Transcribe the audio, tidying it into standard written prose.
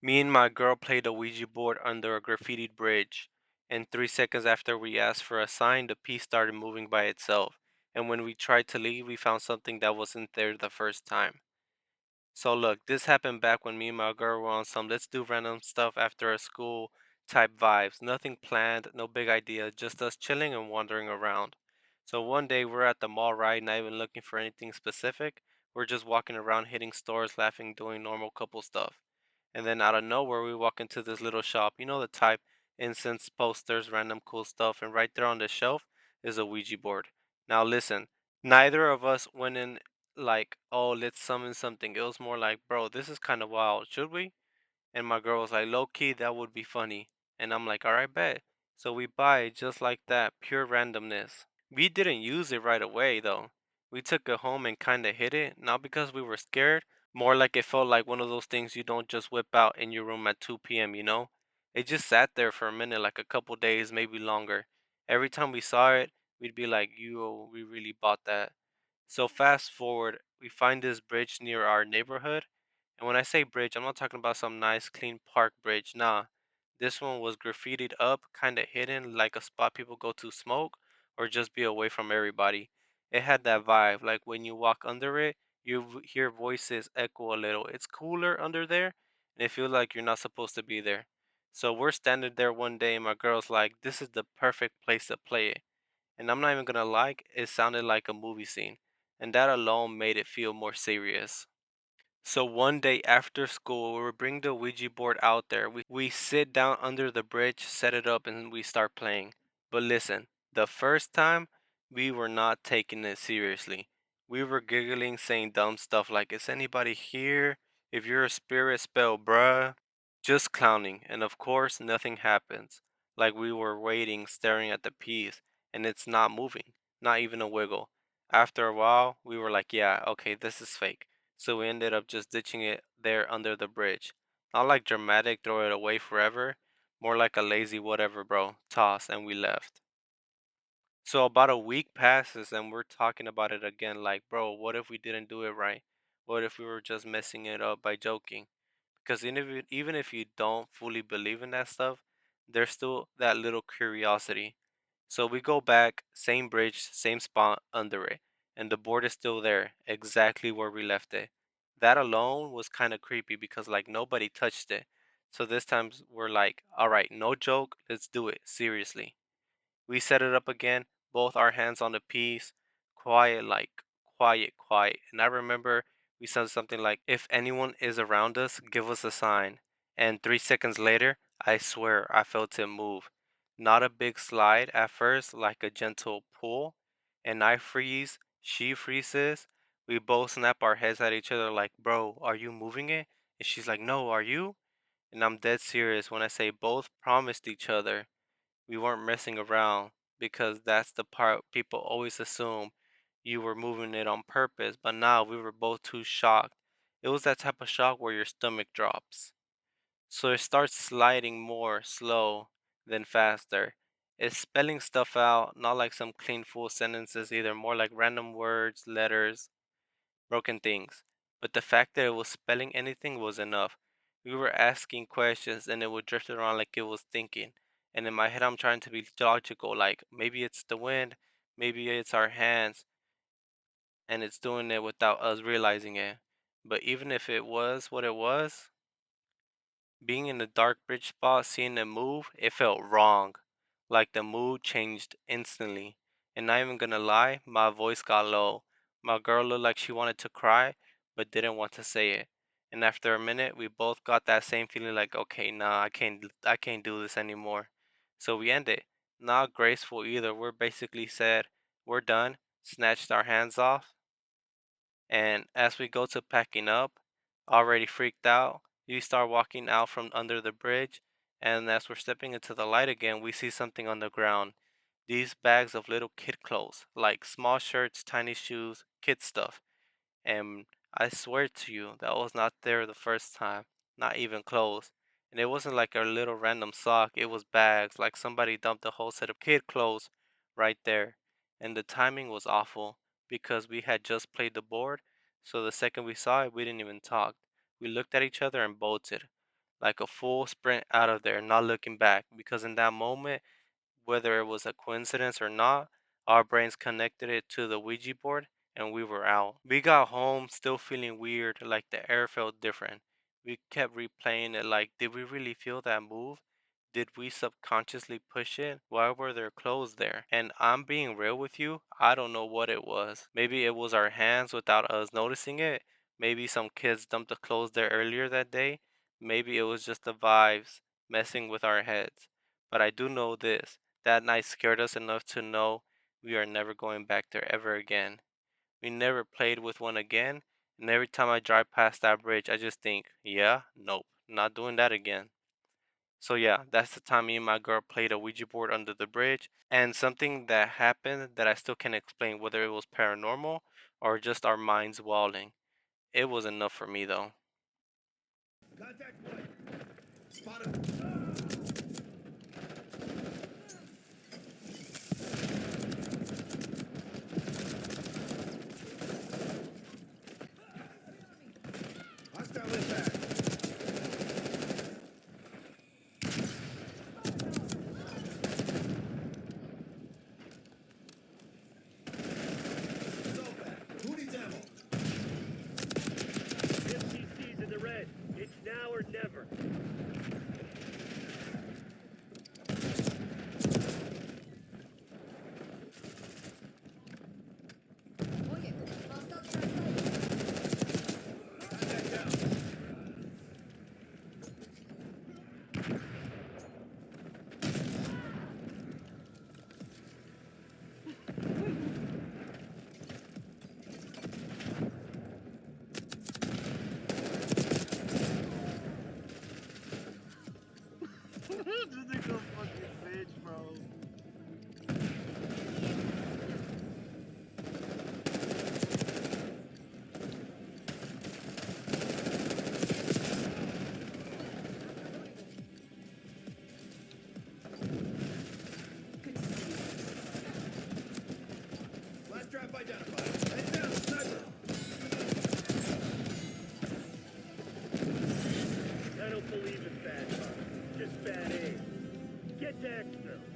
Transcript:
Me and my girl played a Ouija board under a graffitied bridge, and 3 seconds after we asked for a sign, the piece started moving by itself. And when we tried to leave, we found something that wasn't there the first time. So look, this happened back when me and my girl were on some let's do random stuff after a school type vibes. Nothing planned, no big idea, just us chilling and wandering around. So one day we're at the mall, right? Not even looking for anything specific. We're just walking around, hitting stores, laughing, doing normal couple stuff. And then out of nowhere, we walk into this little shop. You know the type, incense, posters, random cool stuff. And right there on the shelf is a Ouija board. Now listen, neither of us went in like, oh, let's summon something. It was more like, bro, this is kind of wild. Should we? And my girl was like, low key, that would be funny. And I'm like, all right, bet. So we buy it just like that, pure randomness. We didn't use it right away though. We took it home and kind of hid it, not because we were scared, more like it felt like one of those things you don't just whip out in your room at 2 p.m., you know? It just sat there for a minute, like a couple days, maybe longer. Every time we saw it, we'd be like, yo, we really bought that. So fast forward, we find this bridge near our neighborhood. And when I say bridge, I'm not talking about some nice clean park bridge. Nah. This one was graffitied up, kind of hidden, like a spot people go to smoke or just be away from everybody. It had that vibe, like when you walk under it, you hear voices echo a little. It's cooler under there, and it feels like you're not supposed to be there. So we're standing there one day, and my girl's like, "This is the perfect place to play it." And I'm not even gonna lie, it sounded like a movie scene, and that alone made it feel more serious. So one day after school, we bring the Ouija board out there. We sit down under the bridge, set it up, and we start playing. But listen, the first time, we were not taking it seriously. We were giggling, saying dumb stuff like, is anybody here? If you're a spirit, spell bruh. Just clowning. And of course, nothing happens. Like we were waiting, staring at the piece, and it's not moving, not even a wiggle. After a while, we were like, yeah, okay, this is fake. So we ended up just ditching it there under the bridge. Not like dramatic, throw it away forever. More like a lazy whatever, bro. Toss, and we left. So about a week passes and we're talking about it again. Like, bro, what if we didn't do it right? What if we were just messing it up by joking? Because even if you don't fully believe in that stuff, there's still that little curiosity. So we go back, same bridge, same spot under it, and the board is still there, exactly where we left it. That alone was kind of creepy because like nobody touched it. So this time we're like, all right, no joke, let's do it seriously. We set it up again, both our hands on the piece, quiet, like quiet, quiet. And I remember we said something like, if anyone is around us, give us a sign. And 3 seconds later, I swear I felt it move. Not a big slide at first, like a gentle pull. And I freeze, she freezes. We both snap our heads at each other like, bro, are you moving it? And she's like, no, are you? And I'm dead serious when I say both promised each other we weren't messing around because that's the part people always assume you were moving it on purpose, but now we were both too shocked. It was that type of shock where your stomach drops. So it starts sliding more slow than faster. It's spelling stuff out, not like some clean full sentences either, more like random words, letters, broken things. But the fact that it was spelling anything was enough. We were asking questions and it would drift around like it was thinking. And in my head, I'm trying to be logical, like maybe it's the wind, maybe it's our hands, and it's doing it without us realizing it. But even if it was what it was, being in the dark bridge spot, seeing it move, it felt wrong. Like the mood changed instantly. And not even gonna lie, my voice got low. My girl looked like she wanted to cry, but didn't want to say it. And after a minute, we both got that same feeling like, okay, nah, I can't do this anymore. So we ended. Not graceful either. We're basically said, we're done, snatched our hands off, and as we go to packing up, already freaked out, we start walking out from under the bridge. And as we're stepping into the light again, we see something on the ground. These bags of little kid clothes, like small shirts, tiny shoes, kid stuff. And I swear to you, that was not there the first time, not even close. And it wasn't like a little random sock, it was bags, like somebody dumped a whole set of kid clothes right there. And the timing was awful because we had just played the board, so the second we saw it, we didn't even talk. We looked at each other and bolted. like a full sprint out of there, not looking back. Because in that moment, whether it was a coincidence or not, our brains connected it to the Ouija board and we were out. We got home still feeling weird, like the air felt different. We kept replaying it like, did we really feel that move? Did we subconsciously push it? Why were there clothes there? And I'm being real with you, I don't know what it was. Maybe it was our hands without us noticing it. Maybe some kids dumped the clothes there earlier that day. Maybe it was just the vibes messing with our heads. But I do know this. That night scared us enough to know we are never going back there ever again. We never played with one again, and every time I drive past that bridge, I just think, yeah, nope, not doing that again. So yeah, that's the time me and my girl played a Ouija board under the bridge, and something that happened that I still can't explain whether it was paranormal or just our minds walling. It was enough for me though. Contact point. Spotted. Hostile impact. Assault back. Who needs ammo? MCC's in the red. It's now or never. Oye, hostile translate. Contact down. This nigga a fucking bitch, bro. Last trap identified. Head down, sniper. I don't believe in bad luck. Just bad aim. Get to exfil.